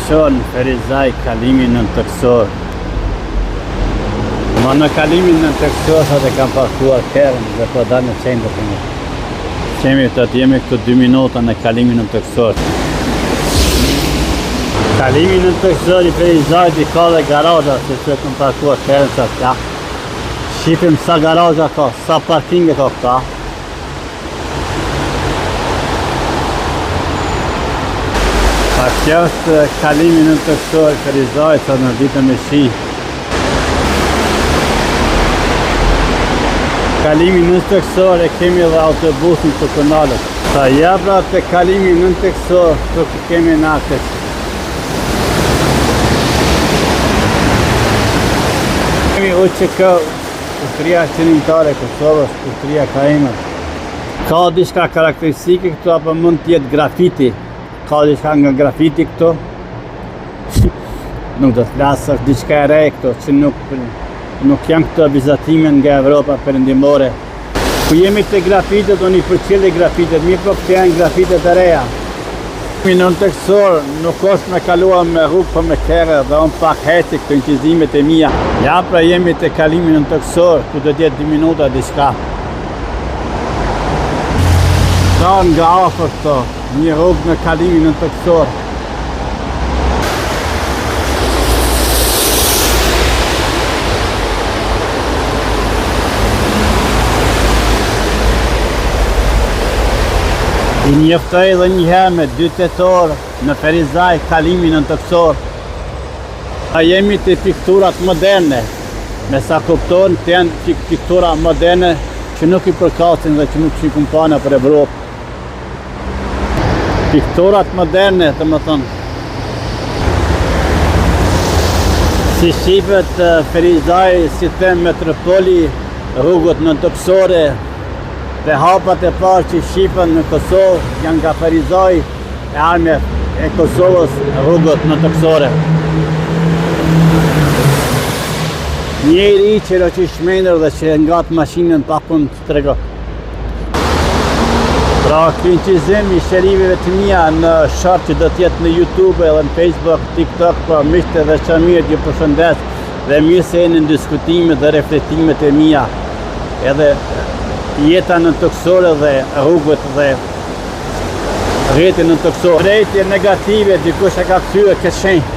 shoh në Ferizaj kalimin në Tëksor. Ma në kalimin në Tëksor sa të kam parkuar kërën dhe po da në qendër për një. Qemi të jemi këtu 2 minuta në kalimin në Tëksor. Kalimin në Tëksor i Ferizajt i ka dhe garaja, se që kam parkuar kërën sa të ka. Shqipim sa garaja ka, sa parkinge ka këta. Kjo është kalimi në Tëksor i Ferizajt në ditën me shi. Kalimi në Tëksor e kemi dhe autobusin të kënalët. Sa jabra të kalimi në Tëksor të kemi nakës. Kemi UÇK, Ushtria Qëndimtare e Kosovës, Ushtria Kaimër. Ka diçka karakteristike këtu apo mund të jetë grafiti? Ka diçka nga grafiti këto. Nuk do të flasë, është diçka e re këto, që nuk janë këto vizatime nga Evropa perëndimore. Ku jemi të grafitet, unë i përqeli grafitet, mi po këtë janë grafitet e reja. Në Tëksor nuk është me kaluar me rrugë për me kere dhe unë pak heci këto inqizimet e mija. Ja pra jemi të kalimi në Tëksor, ku do t'jetë 2 minuta diçka. Ka nga afër këto, një rrugë në kalimin në Tëksor. I njoftoj edhe njëherë me 2 tetor në Ferizaj kalimin në Tëksor. A jemi të pikturat moderne, me sa kupton të janë piktura moderne që nuk i përkasin dhe që nuk shikun pana për Evropë. Pikturat moderne, të më thënë. Si shqipet Ferizaj, si them metropoli, rrugët në Tëksore, dhe hapat e parë që shqipen në Kosovë, janë nga Ferizaj e arme e Kosovës rrugët në Tëksore. Njeri që do që shmenër dhe që ngat mashinën pa pun të trego. Pra, kënqizim i shëriveve të mija në shart që do t'jetë në YouTube edhe në Facebook, TikTok, pra mishte dhe që mirë që përshëndes dhe mirë se e në diskutimet dhe reflektimet e mija. Edhe jeta në Tëksor dhe rrugët dhe rrjetin në Tëksor. Rrjetje negative, dikush e ka kthyer këtë shenjë.